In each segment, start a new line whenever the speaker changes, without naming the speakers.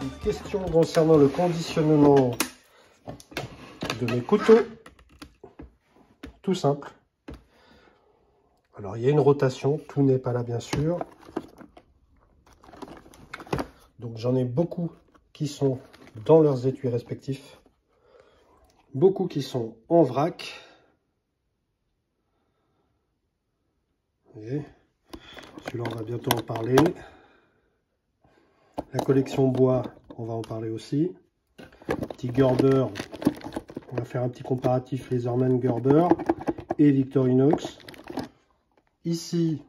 Une question concernant le conditionnement de mes couteaux. Tout simple. Alors, il y a une rotation, tout n'est pas là, bien sûr. Donc, j'en ai beaucoup qui sont dans leurs étuis respectifs. Beaucoup qui sont en vrac. Celui-là, on va bientôt en parler. La collection bois, on va en parler aussi. Petit Gerber, on va faire un petit comparatif Laserman Gerber et Victorinox. Ici,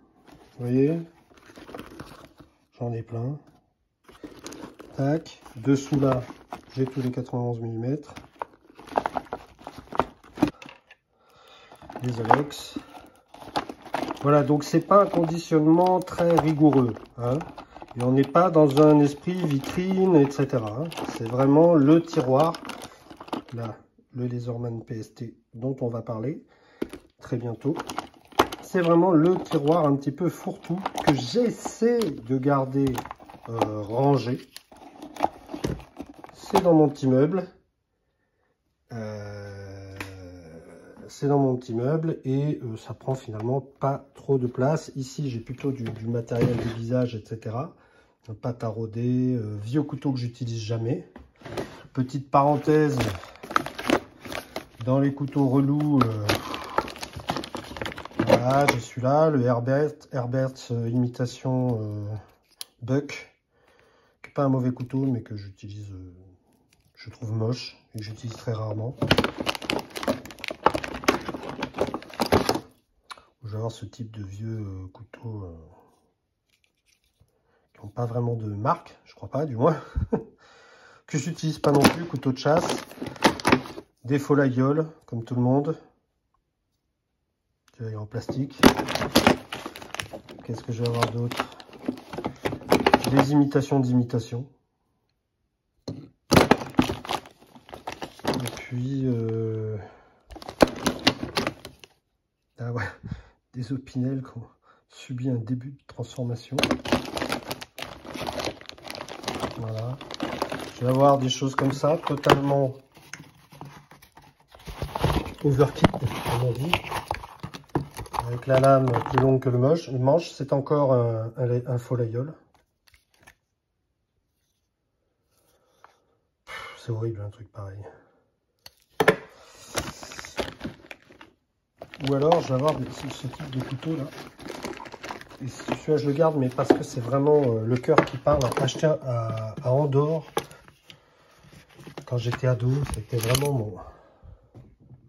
vous voyez, j'en ai plein. Tac. Dessous là, j'ai tous les 91 mm. Les Alex. Voilà, donc c'est pas un conditionnement très rigoureux. Hein. Et on n'est pas dans un esprit vitrine, etc. Hein. C'est vraiment le tiroir. Là, le Laserman PST dont on va parler très bientôt. C'est vraiment le tiroir un petit peu fourre-tout que j'essaie de garder rangé. C'est dans mon petit meuble. C'est dans mon petit meuble et ça prend finalement pas trop de place. Ici, j'ai plutôt du matériel de visage, etc. Pas taraudé, vieux couteau que j'utilise jamais. Petite parenthèse, dans les couteaux relous, voilà, j'ai celui-là, le Herbert's imitation Buck, qui n'est pas un mauvais couteau, mais que j'utilise, je trouve moche et que j'utilise très rarement. Je vais avoir ce type de vieux couteaux qui n'ont pas vraiment de marque, je crois pas du moins, que j'utilise pas non plus, couteau de chasse, des faux laguioles, comme tout le monde, en plastique. Qu'est-ce que je vais avoir d'autre? Des imitations d'imitations. Et puis, ah ouais, des opinels qui ont subi un début de transformation. Voilà. Je vais avoir des choses comme ça, totalement overkill, comme on dit. Avec la lame plus longue que le manche, c'est encore un faux laguiole. C'est horrible un truc pareil. Ou alors je vais avoir ce type de couteau là. Et celui-là je le garde, mais parce que c'est vraiment le cœur qui parle. Acheté à Andorre quand j'étais ado, c'était vraiment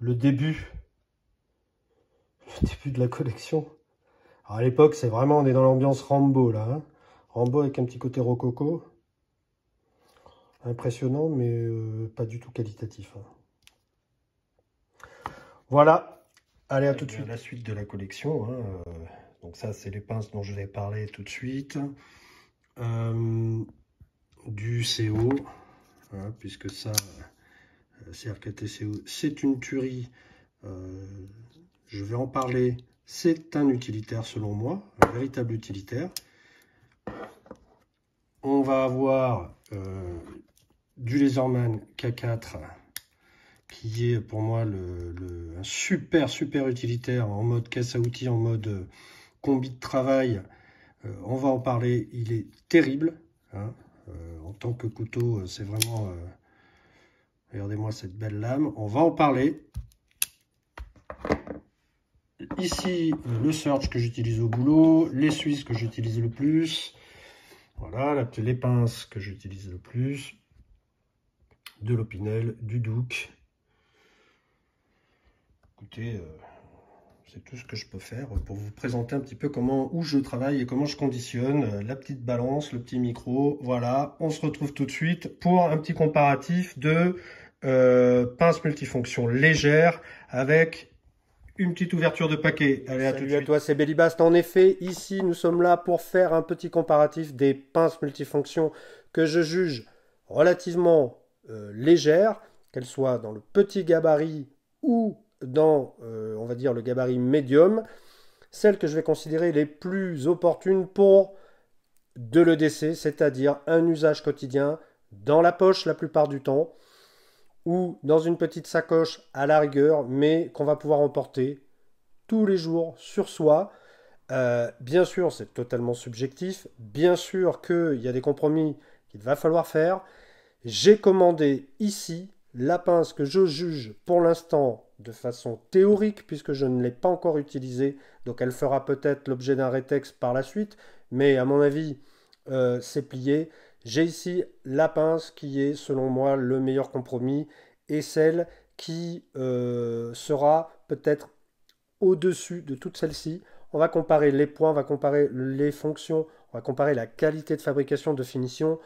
le début de la collection. Alors à l'époque, c'est vraiment, on est dans l'ambiance Rambo là. Hein. Rambo avec un petit côté rococo. Impressionnant, mais pas du tout qualitatif. Hein. Voilà. Allez, à tout de suite. La suite de la collection. Hein. Donc ça, c'est les pinces dont je vais parler tout de suite. Du CO. Hein, puisque ça, CRKT CO, c'est une tuerie. Je vais en parler. C'est un utilitaire selon moi, un véritable utilitaire. On va avoir du Laserman K4 qui est pour moi un super utilitaire en mode caisse à outils, en mode combi de travail. On va en parler, il est terrible. Hein, en tant que couteau, c'est vraiment... regardez-moi cette belle lame. On va en parler. Ici, le Surge que j'utilise au boulot, les Suisses que j'utilise le plus. Voilà, les pinces que j'utilise le plus. De l'Opinel, du Douk. Écoutez, c'est tout ce que je peux faire pour vous présenter un petit peu où je travaille et comment je conditionne. La petite balance, le petit micro. Voilà, on se retrouve tout de suite pour un petit comparatif de pince multifonction légère avec une petite ouverture de paquet. Allez, à tout de suite. Salut à toi, c'est Bellybast. En effet, ici, nous sommes là pour faire un petit comparatif des pinces multifonctions que je juge relativement légères, qu'elles soient dans le petit gabarit ou dans, on va dire, le gabarit médium. Celles que je vais considérer les plus opportunes pour de l'EDC, c'est-à-dire un usage quotidien dans la poche la plupart du temps, ou dans une petite sacoche à la rigueur, mais qu'on va pouvoir emporter tous les jours sur soi. Bien sûr, c'est totalement subjectif. Bien sûr qu'il y a des compromis qu'il va falloir faire. J'ai commandé ici la pince que je juge pour l'instant de façon théorique, puisque je ne l'ai pas encore utilisée. Donc elle fera peut-être l'objet d'un rétex par la suite. Mais à mon avis, c'est plié. J'ai ici la pince qui est, selon moi, le meilleur compromis et celle qui sera peut-être au-dessus de toutes celles-ci. On va comparer les points, on va comparer les fonctions, on va comparer la qualité de fabrication, de finition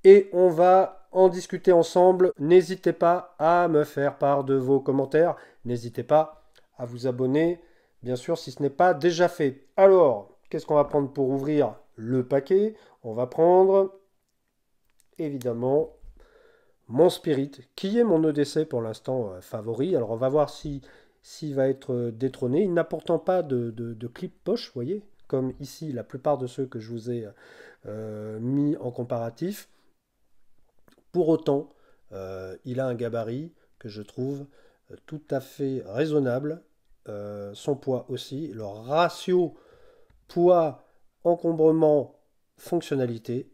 et on va en discuter ensemble. N'hésitez pas à me faire part de vos commentaires. N'hésitez pas à vous abonner, bien sûr, si ce n'est pas déjà fait. Alors, qu'est-ce qu'on va prendre pour ouvrir le paquet? On va prendre, évidemment, mon Spirit, qui est mon EDC pour l'instant favori. Alors, on va voir s'il va être détrôné. Il n'a pourtant pas de clip poche, vous voyez, comme ici la plupart de ceux que je vous ai mis en comparatif. Pour autant, il a un gabarit que je trouve tout à fait raisonnable. Son poids aussi. Le ratio poids, encombrement, fonctionnalité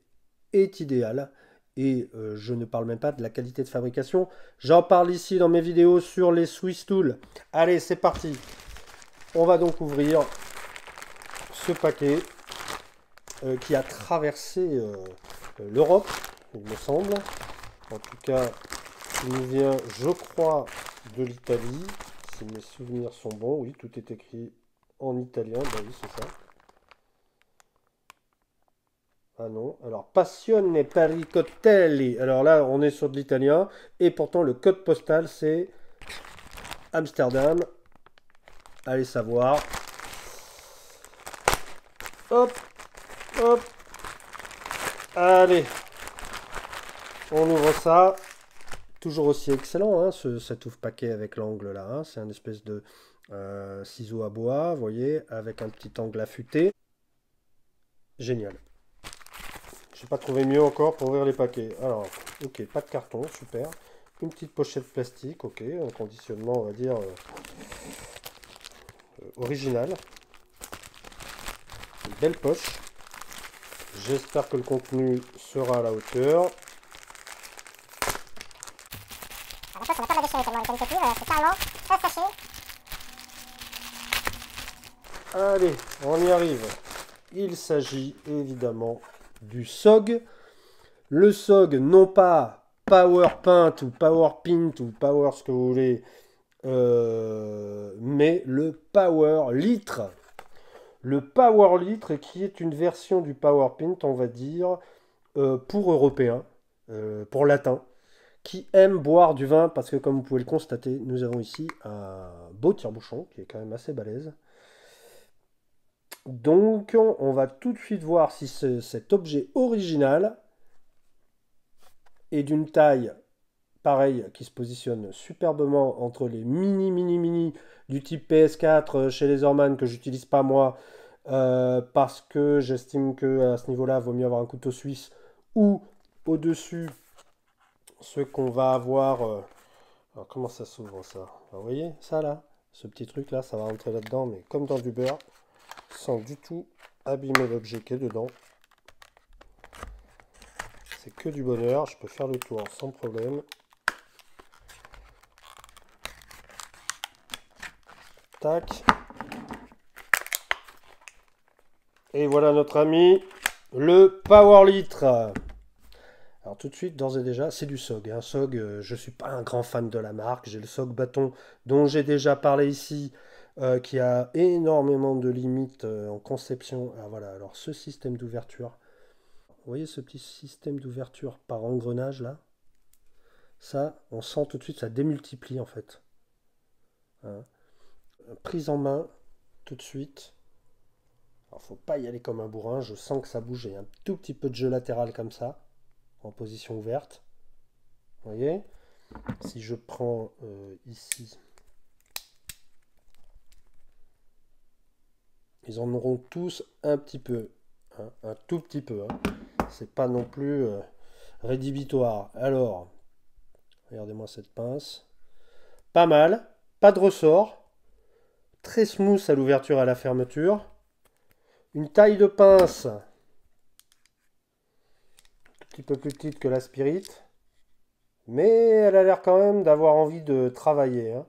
est idéal. Et je ne parle même pas de la qualité de fabrication. J'en parle ici dans mes vidéos sur les Swiss Tools. Allez, c'est parti. On va donc ouvrir ce paquet qui a traversé l'Europe, il me semble. En tout cas, il nous vient, je crois, de l'Italie. Si mes souvenirs sont bons, oui, tout est écrit en italien. Ben oui, c'est ça. Ah non, alors Passione per i cocktail. Alors là, on est sur de l'italien. Et pourtant, le code postal, c'est Amsterdam. Allez savoir. Hop, hop. Allez. On ouvre ça. Toujours aussi excellent, hein, cet ouvre-paquet avec l'angle là. Hein. C'est un espèce de ciseau à bois, vous voyez, avec un petit angle affûté. Génial. J'ai pas trouvé mieux encore pour ouvrir les paquets. Alors, ok, pas de carton, super. Une petite pochette plastique, ok, un conditionnement, on va dire, original. Une belle poche. J'espère que le contenu sera à la hauteur.
La poche, on n'a pas la déchirer tellement elle est qualitative, c'est carrément un sachet.
Allez, on y arrive. Il s'agit évidemment du SOG. Le SOG, non pas Power Paint ou Power Pint ou Power ce que vous voulez, mais le Power Litre. Le Power Litre qui est une version du Power Pint, on va dire, pour Européens, pour Latins, qui aiment boire du vin, parce que comme vous pouvez le constater, nous avons ici un beau tire-bouchon qui est quand même assez balèze. Donc, on va tout de suite voir si cet objet original est d'une taille pareille qui se positionne superbement entre les mini du type PS4 chez les Orman que j'utilise pas moi parce que j'estime que à ce niveau-là, il vaut mieux avoir un couteau suisse ou au-dessus ce qu'on va avoir. Alors, comment ça s'ouvre ça? Alors, vous voyez ça là? Ce petit truc là, ça va rentrer là-dedans, mais comme dans du beurre, sans du tout abîmer l'objet qui est dedans. C'est que du bonheur, je peux faire le tour sans problème. Tac. Et voilà notre ami, le Power Litre. Alors tout de suite, d'ores et déjà, c'est du SOG. Hein. SOG, je ne suis pas un grand fan de la marque. J'ai le SOG bâton dont j'ai déjà parlé ici, qui a énormément de limites en conception. Ah, voilà, alors ce système d'ouverture. Vous voyez ce petit système d'ouverture par engrenage là? Ça, on sent tout de suite, ça démultiplie en fait. Hein. Prise en main, tout de suite. Alors, faut pas y aller comme un bourrin. Je sens que ça bouge. Il y a un tout petit peu de jeu latéral comme ça, en position ouverte. Vous voyez? Si je prends ici, ils en auront tous un petit peu. Hein, un tout petit peu. Hein. C'est pas non plus. rédhibitoire. Alors, regardez-moi cette pince. Pas mal, pas de ressort. Très smooth à l'ouverture et à la fermeture. Une taille de pince un petit peu plus petite que la Spirit. Mais elle a l'air quand même d'avoir envie de travailler, hein.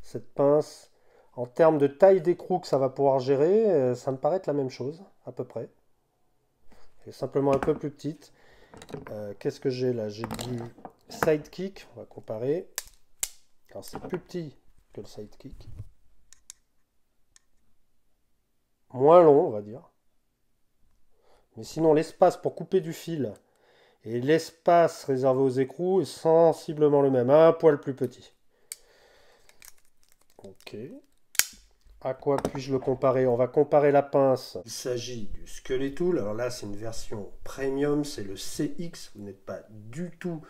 Cette pince, en termes de taille d'écrou que ça va pouvoir gérer, ça me paraît être la même chose, à peu près. Elle est simplement un peu plus petite. Qu'est-ce que j'ai là? J'ai du Sidekick, on va comparer. Alors c'est plus petit que le Sidekick. Moins long, on va dire. Mais sinon, l'espace pour couper du fil et l'espace réservé aux écrous est sensiblement le même, un poil plus petit. Ok. À quoi puis-je le comparer? On va comparer la pince. Il s'agit du Skeletool. Alors là, c'est une version premium, c'est le CX. Vous n'êtes pas du tout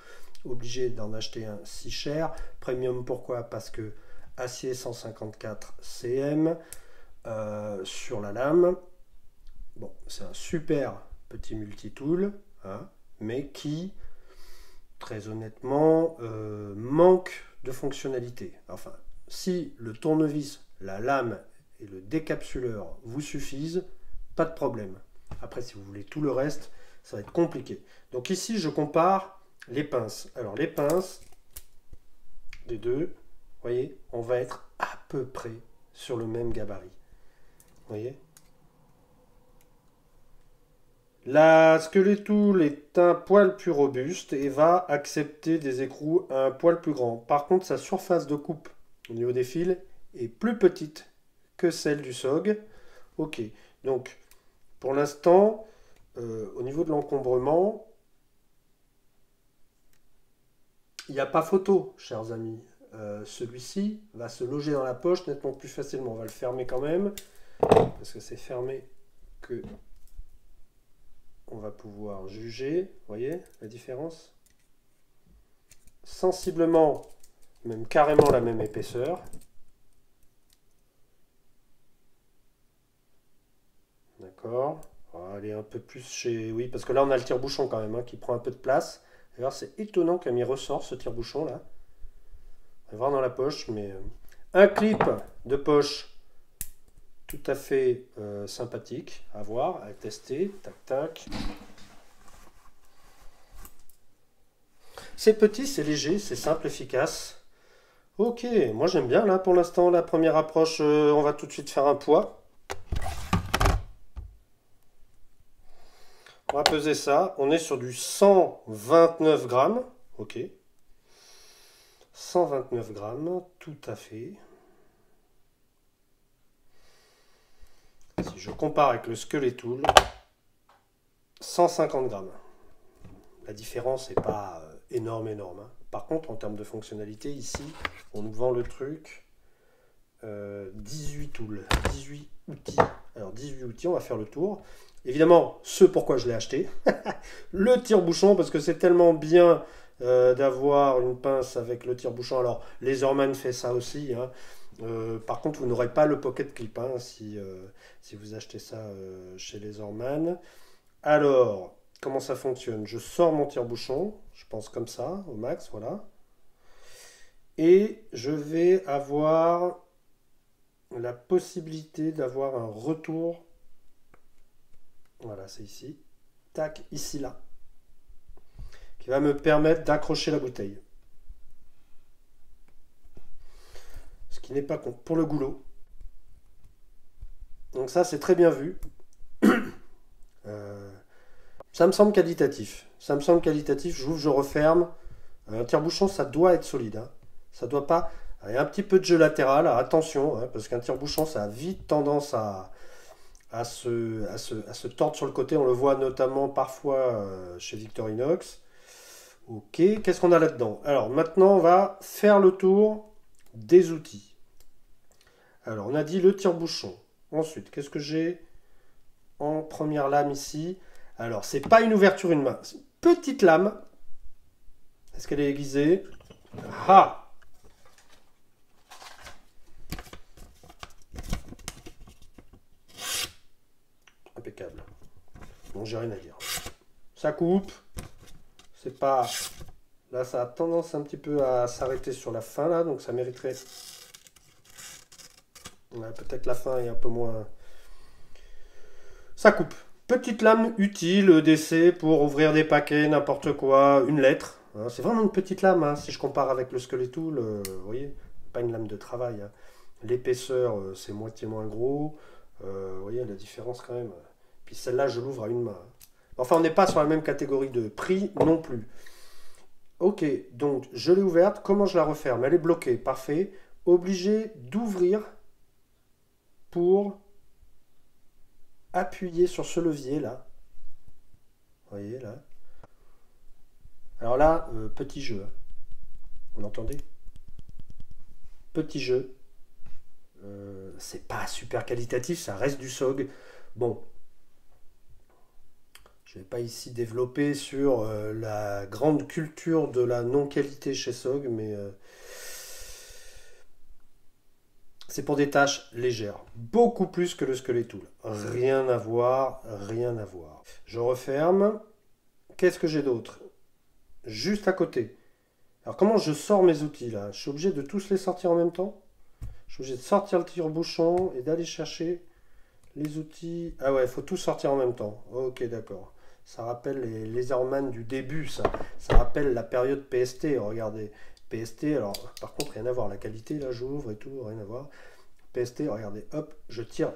obligé d'en acheter un si cher. Premium, pourquoi? Parce que acier 154 cm sur la lame. Bon, c'est un super petit multitool, hein, mais qui, très honnêtement, manque de fonctionnalité. Enfin, si le tournevis, la lame et le décapsuleur vous suffisent, pas de problème. Après, si vous voulez tout le reste, ça va être compliqué. Donc ici, je compare les pinces. Alors, les pinces des deux, vous voyez, on va être à peu près sur le même gabarit. Vous voyez? La Skeletool est un poil plus robuste et va accepter des écrous un poil plus grands. Par contre, sa surface de coupe au niveau des fils est plus petite que celle du SOG. Ok, donc pour l'instant, au niveau de l'encombrement, il n'y a pas photo, chers amis. Celui-ci va se loger dans la poche nettement plus facilement. On va le fermer quand même, parce que c'est fermé que on va pouvoir juger. Vous voyez la différence? Sensiblement, même carrément la même épaisseur. D'accord. On va aller un peu plus chez... Oui, parce que là, on a le tire-bouchon quand même, hein, qui prend un peu de place. D'ailleurs, c'est étonnant comme il ressort, ce tire-bouchon, là. On va voir dans la poche, mais... un clip de poche tout à fait sympathique à voir, à tester. Tac, tac. C'est petit, c'est léger, c'est simple, efficace. Ok, moi j'aime bien, là, pour l'instant, la première approche, on va tout de suite faire un poids. On va peser ça. On est sur du 129 grammes. Ok. 129 grammes, tout à fait. Si je compare avec le Skeletool, 150 grammes. La différence n'est pas énorme, énorme, hein. Par contre, en termes de fonctionnalité, ici, on nous vend le truc 18 tools, 18 outils. Alors, 18 outils, on va faire le tour. Évidemment, ce pourquoi je l'ai acheté. Le tire-bouchon, parce que c'est tellement bien d'avoir une pince avec le tire-bouchon. Alors, Laserman fait ça aussi, hein. Par contre, vous n'aurez pas le pocket clip, hein, si vous achetez ça chez Laserman. Alors, comment ça fonctionne? Je sors mon tire-bouchon, je pense comme ça, au max, voilà. Et je vais avoir la possibilité d'avoir un retour. Voilà, c'est ici. Tac, ici, là. Qui va me permettre d'accrocher la bouteille. Ce qui n'est pas con pour le goulot. Donc ça, c'est très bien vu. Ça me semble qualitatif. Ça me semble qualitatif. J'ouvre, je referme. Un tire-bouchon, ça doit être solide, hein. Ça doit pas... Il y a un petit peu de jeu latéral. Attention, hein, parce qu'un tire-bouchon, ça a vite tendance à se tordre sur le côté. On le voit notamment parfois chez Victorinox. Ok, qu'est-ce qu'on a là-dedans? Alors maintenant, on va faire le tour des outils. Alors, on a dit le tire-bouchon. Ensuite, qu'est-ce que j'ai en première lame ici? Alors, c'est pas une ouverture une main. C'est une petite lame. Est-ce qu'elle est aiguisée? Ah! Impeccable. Bon, j'ai rien à dire. Ça coupe. C'est pas... Là, ça a tendance un petit peu à s'arrêter sur la fin, là, donc ça mériterait... Ouais, peut-être la fin est un peu moins... Ça coupe. Petite lame utile d'essai pour ouvrir des paquets, n'importe quoi, une lettre. Hein, c'est vraiment une petite lame, hein, si je compare avec le Skeletool, vous voyez, pas une lame de travail. Hein. L'épaisseur, c'est moitié moins gros. Vous voyez la différence quand même. Puis celle-là, je l'ouvre à une main. Enfin, on n'est pas sur la même catégorie de prix non plus. Ok, donc je l'ai ouverte. Comment je la referme? Elle est bloquée, parfait. Obligé d'ouvrir pour appuyer sur ce levier là. Vous voyez là. Alors là, petit jeu. Vous l'entendez? Petit jeu. C'est pas super qualitatif, ça reste du SOG. Bon, je ne vais pas ici développer sur la grande culture de la non-qualité chez SOG, mais c'est pour des tâches légères. Beaucoup plus que le Skeletool. Rien à voir, rien à voir. Je referme. Qu'est-ce que j'ai d'autre? Juste à côté. Alors comment je sors mes outils là? Je suis obligé de tous les sortir en même temps? Je suis obligé de sortir le tire-bouchon et d'aller chercher les outils. Ah ouais, il faut tout sortir en même temps. Ok, d'accord. Ça rappelle les Laserman du début, ça. Ça rappelle la période PST, regardez. PST, alors par contre, rien à voir. La qualité, là, j'ouvre et tout, rien à voir. PST, regardez, hop, je tire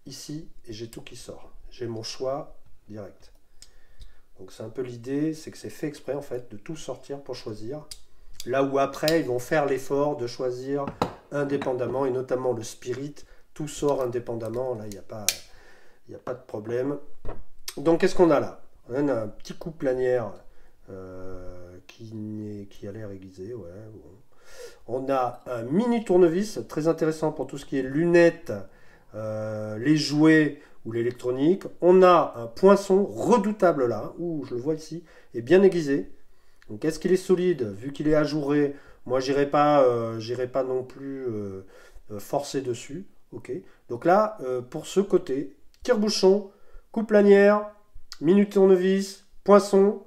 ici et j'ai tout qui sort. J'ai mon choix direct. Donc c'est un peu l'idée, c'est que c'est fait exprès en fait de tout sortir pour choisir. Là où après, ils vont faire l'effort de choisir indépendamment, et notamment le Spirit, tout sort indépendamment, là, il n'y a pas de problème. Donc, qu'est-ce qu'on a là? On a un petit coupe lanière qui a l'air aiguisé, ouais. Bon. On a un mini tournevis, très intéressant pour tout ce qui est lunettes, les jouets ou l'électronique. On a un poinçon redoutable là, où je le vois ici, et bien aiguisé. Donc est-ce qu'il est solide? Vu qu'il est ajouré, moi j'irai pas non plus forcer dessus. Ok. Donc là, pour ce côté, tire-bouchon, coupe lanière, mini tournevis, poinçon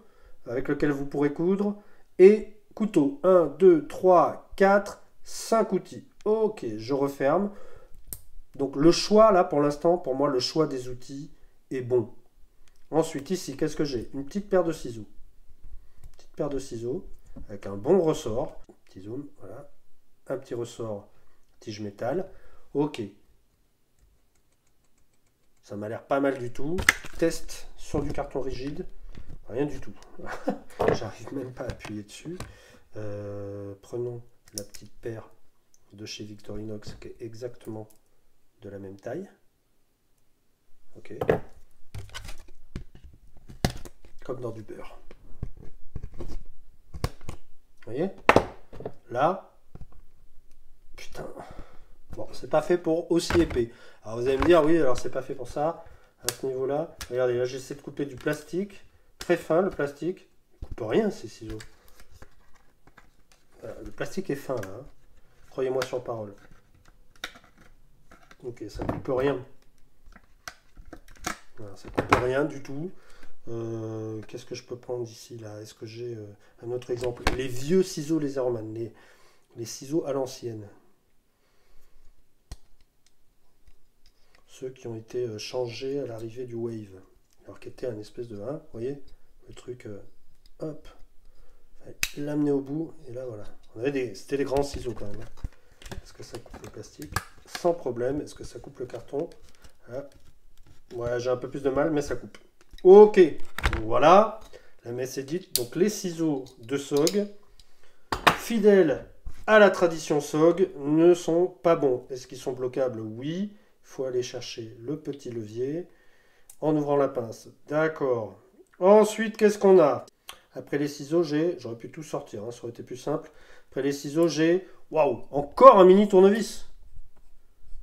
avec lequel vous pourrez coudre et couteau. 1, 2, 3, 4, 5 outils. Ok, je referme. Donc le choix là pour l'instant, pour moi le choix des outils est bon. Ensuite ici, qu'est-ce que j'ai? Une petite paire de ciseaux. Petite paire de ciseaux avec un bon ressort. Petit zoom, voilà. Un petit ressort tige métal. Ok. Ça m'a l'air pas mal du tout. Test sur du carton rigide. Rien du tout. J'arrive même pas à appuyer dessus. Prenons la petite paire de chez Victorinox qui est exactement de la même taille. Ok. Comme dans du beurre. Vous voyez? Là. Putain. Bon, c'est pas fait pour aussi épais. Alors vous allez me dire, oui, alors c'est pas fait pour ça. À ce niveau-là. Regardez, là j'essaie de couper du plastique. Très fin le plastique. Il coupe rien ces ciseaux. Voilà, le plastique est fin là. Hein. Croyez-moi sur parole. Ok, ça ne coupe rien. Voilà, ça ne coupe rien du tout. Qu'est-ce que je peux prendre d'ici là? Est-ce que j'ai un autre exemple? Les vieux ciseaux Laserman, les ciseaux à l'ancienne. Ceux qui ont été changés à l'arrivée du Wave. Alors qui était un espèce de 1, vous voyez? Le truc, hop, l'amener au bout, et là voilà. C'était des grands ciseaux quand même. Hein. Est-ce que ça coupe le plastique? Sans problème. Est-ce que ça coupe le carton? Ah. Ouais, j'ai un peu plus de mal, mais ça coupe. Ok, voilà, la messe est dite. Donc les ciseaux de SOG, fidèles à la tradition SOG, ne sont pas bons. Est-ce qu'ils sont bloquables? Oui. Il faut aller chercher le petit levier en ouvrant la pince. D'accord. Ensuite, qu'est-ce qu'on a? Après les ciseaux, j'aurais pu tout sortir, hein, ça aurait été plus simple. Après les ciseaux, j'ai, waouh, encore un mini tournevis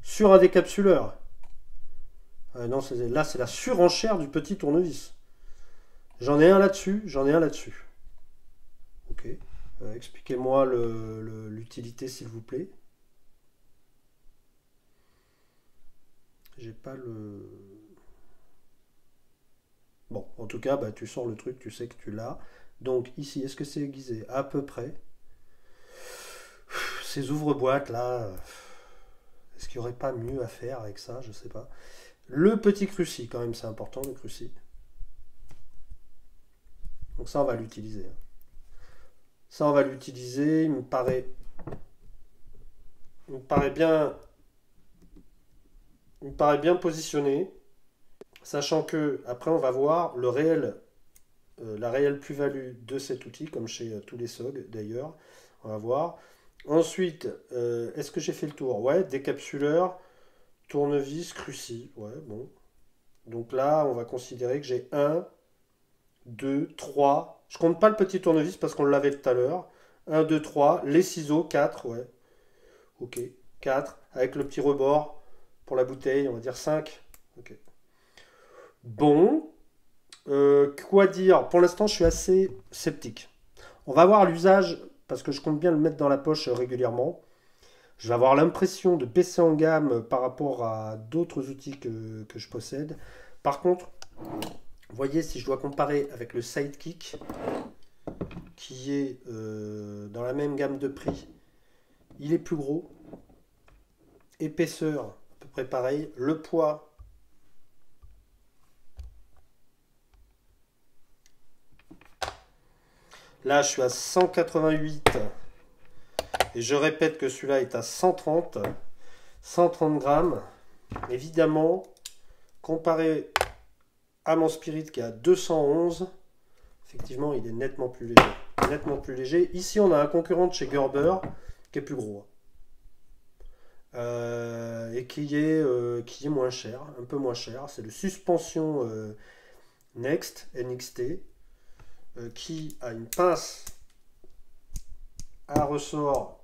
sur un décapsuleur. Non, là, c'est la surenchère du petit tournevis. J'en ai un là-dessus, j'en ai un là-dessus. Ok. Expliquez-moi l'utilité, s'il vous plaît. J'ai pas le... Bon, en tout cas, bah, tu sors le truc, tu sais que tu l'as. Donc ici, est-ce que c'est aiguisé? À peu près. Ces ouvre-boîtes là, est-ce qu'il n'y aurait pas mieux à faire avec ça? Je sais pas. Le petit cruci, quand même, c'est important, le cruci. Donc ça, on va l'utiliser. Ça, on va l'utiliser. Il me paraît bien, positionné. Sachant que, après, on va voir la réelle plus-value de cet outil, comme chez tous les SOG d'ailleurs. On va voir. Ensuite, est-ce que j'ai fait le tour? Ouais, décapsuleur, tournevis, cruci. Ouais, bon. Donc là, on va considérer que j'ai 1, 2, 3. Je compte pas le petit tournevis parce qu'on l'avait tout à l'heure. 1, 2, 3. Les ciseaux, 4, ouais. Ok, 4. Avec le petit rebord pour la bouteille, on va dire 5. Ok. Bon. Quoi dire? Pour l'instant, je suis assez sceptique. On va voir l'usage, parce que je compte bien le mettre dans la poche régulièrement. Je vais avoir l'impression de baisser en gamme par rapport à d'autres outils que je possède. Par contre, vous voyez, si je dois comparer avec le Sidekick, qui est dans la même gamme de prix, il est plus gros. Épaisseur, à peu près pareil. Le poids, là je suis à 188. Et je répète que celui-là est à 130 grammes. Évidemment, comparé à mon Spirit qui est à 211, effectivement, il est nettement plus léger. Nettement plus léger. Ici, on a un concurrent de chez Gerber qui est plus gros. Et qui est moins cher, un peu moins cher. C'est le Suspension Next, NXT, qui a une pince à ressort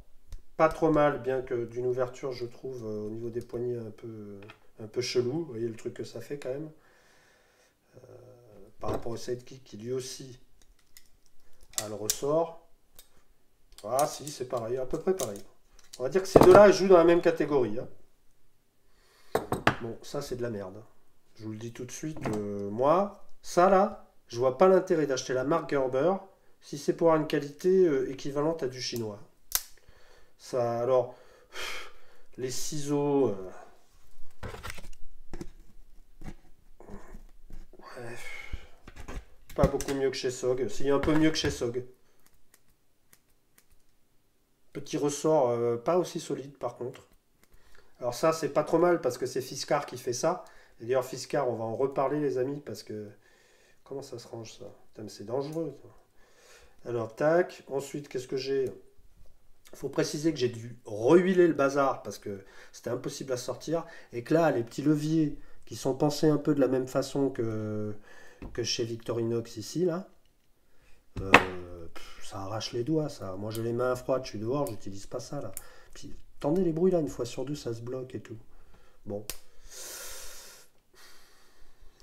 pas trop mal, bien que d'une ouverture, je trouve, au niveau des poignets un peu chelou. Vous voyez le truc que ça fait quand même. Par rapport au Sidekick qui lui aussi a le ressort. Ah si, c'est pareil, à peu près pareil. On va dire que ces deux-là jouent dans la même catégorie. Bon, ça c'est de la merde. Je vous le dis tout de suite, moi, ça là, je vois pas l'intérêt d'acheter la marque Gerber si c'est pour avoir une qualité équivalente à du chinois. Ça, alors, les ciseaux... ouais, pas beaucoup mieux que chez SOG. Si, un peu mieux que chez SOG. Petit ressort, pas aussi solide par contre. Alors ça, c'est pas trop mal parce que c'est Fiskars qui fait ça. Et d'ailleurs, Fiskars, on va en reparler les amis parce que... Comment ça se range ça? C'est dangereux. Ça. Alors, tac. Ensuite, qu'est-ce que j'ai? Il faut préciser que j'ai dû rehuiler le bazar parce que c'était impossible à sortir. Et que là, les petits leviers qui sont pensés un peu de la même façon que chez Victorinox ici, là, ça arrache les doigts, ça. Moi, j'ai les mains froides, je suis dehors, j'utilise pas ça, là. Puis, tendez les bruits, là, une fois sur deux, ça se bloque et tout. Bon.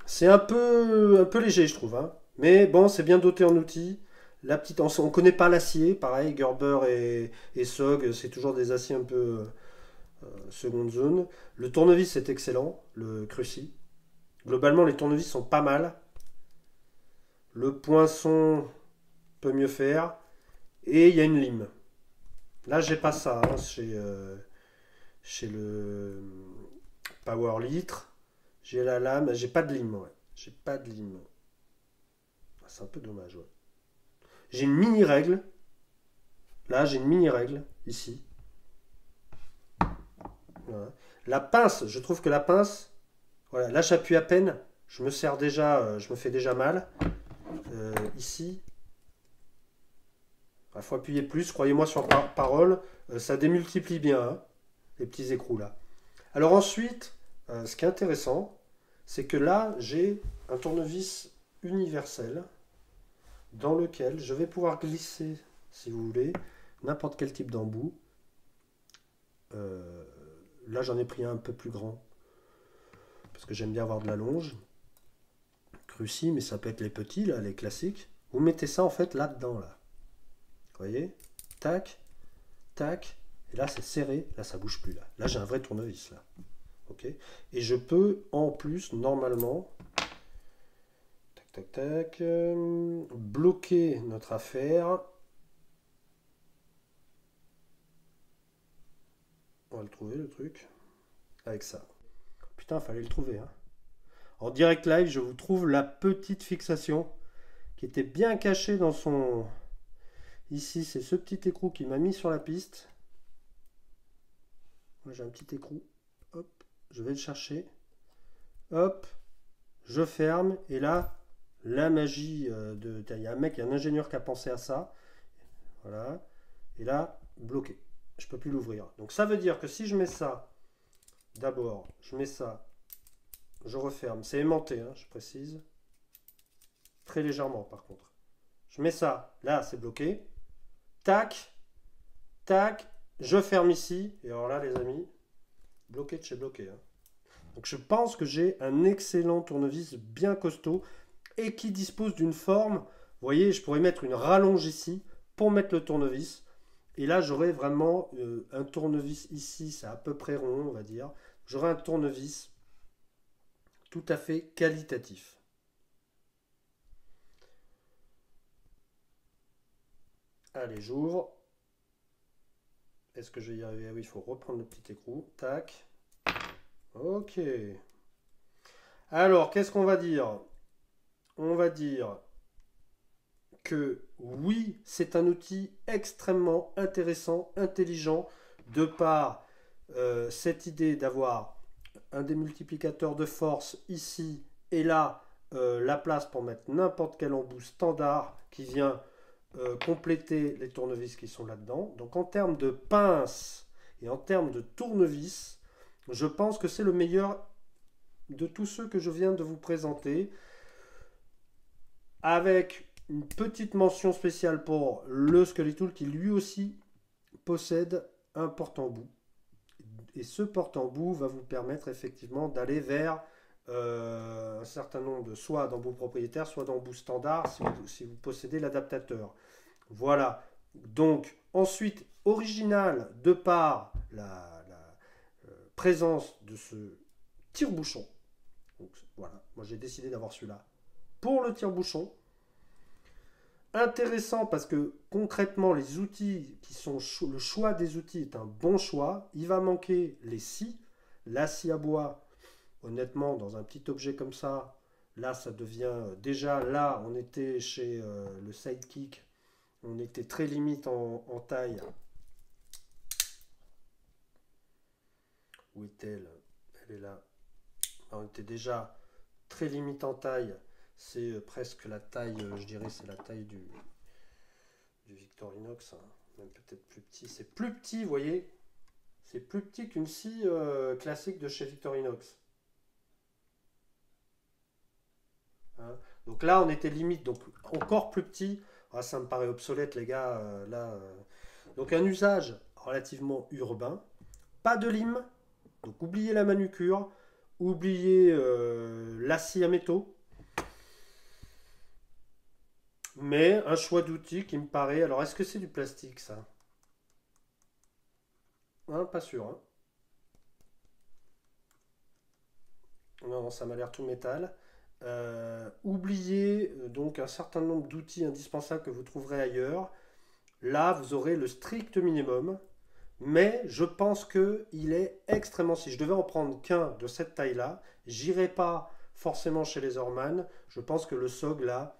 C'est un peu léger, je trouve, hein. Mais bon, c'est bien doté en outils. La petite, on ne connaît pas l'acier, pareil, Gerber et SOG, c'est toujours des aciers un peu seconde zone. Le tournevis est excellent, le Cruci. Globalement, les tournevis sont pas mal. Le poinçon peut mieux faire. Et il y a une lime. Là, j'ai pas ça hein, chez le Power Litre. J'ai la lame, j'ai pas de lime, ouais. J'ai pas de lime. C'est un peu dommage, ouais. J'ai une mini règle. Là, j'ai une mini règle, ici. Voilà. La pince, je trouve que la pince, voilà, là j'appuie à peine, je me sers déjà, je me fais déjà mal. Ici, il faut appuyer plus, croyez-moi sur parole, ça démultiplie bien, hein, les petits écrous là. Alors ensuite, ce qui est intéressant, c'est que là, j'ai un tournevis universel dans lequel je vais pouvoir glisser, si vous voulez, n'importe quel type d'embout. Là, j'en ai pris un peu plus grand parce que j'aime bien avoir de la longe. Cruci, mais ça peut être les petits, là, les classiques. Vous mettez ça en fait là-dedans, là. Vous voyez? Tac, tac. Et là, c'est serré. Là, ça bouge plus. Là j'ai un vrai tournevis, là. Ok. Et je peux, en plus, normalement... Tac, tac, tac. Bloquer notre affaire. On va le trouver, le truc. Avec ça. Putain, fallait le trouver. Hein. En direct live, je vous trouve la petite fixation qui était bien cachée dans son... Ici, c'est ce petit écrou qui m'a mis sur la piste. Moi, j'ai un petit écrou. Hop, je vais le chercher. Hop, je ferme. Et là, la magie de... Il y a un mec, il y a un ingénieur qui a pensé à ça. Voilà. Et là, bloqué. Je ne peux plus l'ouvrir. Donc ça veut dire que si je mets ça, d'abord, je mets ça, je referme. C'est aimanté, hein, je précise. Très légèrement, par contre. Je mets ça, là, c'est bloqué. Tac, tac, je ferme ici. Et alors là, les amis, bloqué de chez bloqué. Hein. Donc je pense que j'ai un excellent tournevis bien costaud et qui dispose d'une forme. Vous voyez, je pourrais mettre une rallonge ici pour mettre le tournevis. Et là, j'aurai vraiment un tournevis ici, c'est à peu près rond, on va dire. J'aurai un tournevis tout à fait qualitatif. Allez, j'ouvre. Est-ce que je vais y arriver? Ah oui, il faut reprendre le petit écrou. Tac. Ok. Alors, qu'est-ce qu'on va dire? On va dire que oui, c'est un outil extrêmement intéressant, intelligent, de par cette idée d'avoir un démultiplicateur de force ici et là, la place pour mettre n'importe quel embout standard qui vient compléter les tournevis qui sont là-dedans. Donc en termes de pince et en termes de tournevis, je pense que c'est le meilleur de tous ceux que je viens de vous présenter, avec une petite mention spéciale pour le Skeletool qui lui aussi possède un porte-embout. Et ce porte-embout va vous permettre effectivement d'aller vers un certain nombre de soit d'embouts propriétaires, soit d'embouts standards si vous possédez l'adaptateur. Voilà. Donc ensuite, original de par la présence de ce tire-bouchon. Donc voilà, moi j'ai décidé d'avoir celui-là pour le tire-bouchon. Intéressant parce que concrètement les outils qui sont le choix des outils est un bon choix. Il va manquer les scies, la scie à bois. Honnêtement, dans un petit objet comme ça, là ça devient déjà là on était chez le Sidekick, on était très limite en taille. Où est-elle? Elle est là. On était déjà très limite en taille. C'est presque la taille, je dirais, c'est la taille du Victorinox, hein. Même peut-être plus petit. C'est plus petit, vous voyez. C'est plus petit qu'une scie classique de chez Victorinox. Hein. Donc là, on était limite, donc encore plus petit. Ah, ça me paraît obsolète, les gars. Là, donc un usage relativement urbain. Pas de lime. Donc oubliez la manucure. Oubliez la scie à métaux. Mais un choix d'outil qui me paraît... Alors, est-ce que c'est du plastique, ça? Hein, pas sûr. Hein. Non, ça m'a l'air tout métal. Oubliez donc un certain nombre d'outils indispensables que vous trouverez ailleurs. Là, vous aurez le strict minimum. Mais je pense qu'il est extrêmement... Si je devais en prendre qu'un de cette taille-là, j'irai pas forcément chez les Orman. Je pense que le SOG, là...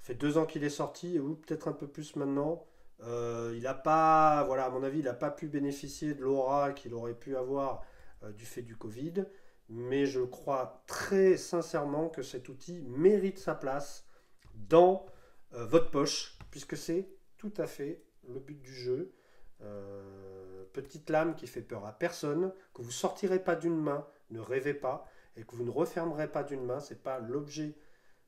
Ça fait 2 ans qu'il est sorti, ou peut-être un peu plus maintenant. Il n'a pas, voilà, à mon avis, il n'a pas pu bénéficier de l'aura qu'il aurait pu avoir du fait du Covid. Mais je crois très sincèrement que cet outil mérite sa place dans votre poche, puisque c'est tout à fait le but du jeu. Petite lame qui fait peur à personne, que vous sortirez pas d'une main, ne rêvez pas, et que vous ne refermerez pas d'une main. C'est pas l'objet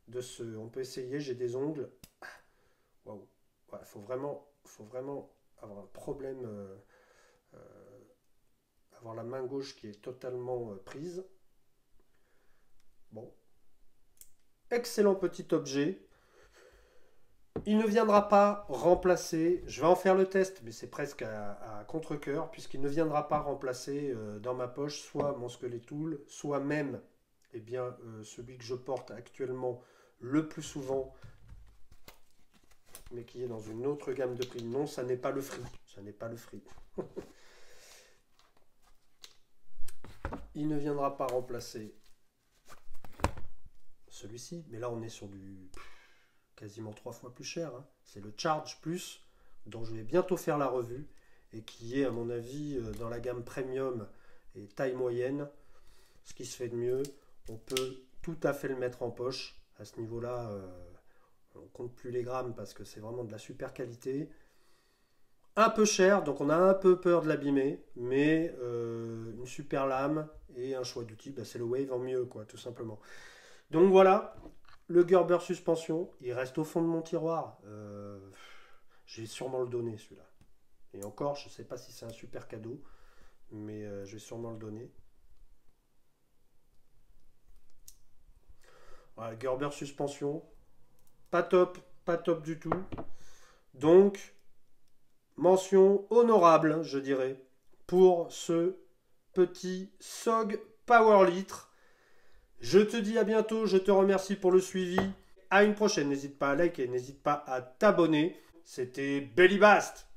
de ce. On peut essayer. J'ai des ongles. Waouh. Ouais, faut vraiment avoir un problème, avoir la main gauche qui est totalement prise. Bon, excellent petit objet. Il ne viendra pas remplacer, je vais en faire le test, mais c'est presque à contre-cœur, puisqu'il ne viendra pas remplacer dans ma poche soit mon Skeletool, soit même celui que je porte actuellement, le plus souvent, mais qui est dans une autre gamme de prix. Non, ça n'est pas le Free. Ça n'est pas le Free. Il ne viendra pas remplacer celui-ci, mais là on est sur du quasiment 3 fois plus cher. Hein. C'est le Charge Plus, dont je vais bientôt faire la revue, et qui est à mon avis dans la gamme Premium et taille moyenne, ce qui se fait de mieux. On peut tout à fait le mettre en poche. À ce niveau-là, on compte plus les grammes parce que c'est vraiment de la super qualité. Un peu cher, donc on a un peu peur de l'abîmer, mais une super lame et un choix d'outils, bah, c'est le Wave en mieux, quoi, tout simplement. Donc voilà, le Gerber suspension, il reste au fond de mon tiroir. Je vais sûrement le donner, celui-là. Et encore, je ne sais pas si c'est un super cadeau, mais je vais sûrement le donner. Voilà, Gerber suspension, pas top du tout. Donc, mention honorable, je dirais, pour ce petit SOG Power Litre. Je te dis à bientôt, je te remercie pour le suivi. À une prochaine, n'hésite pas à liker, n'hésite pas à t'abonner. C'était Bellybast.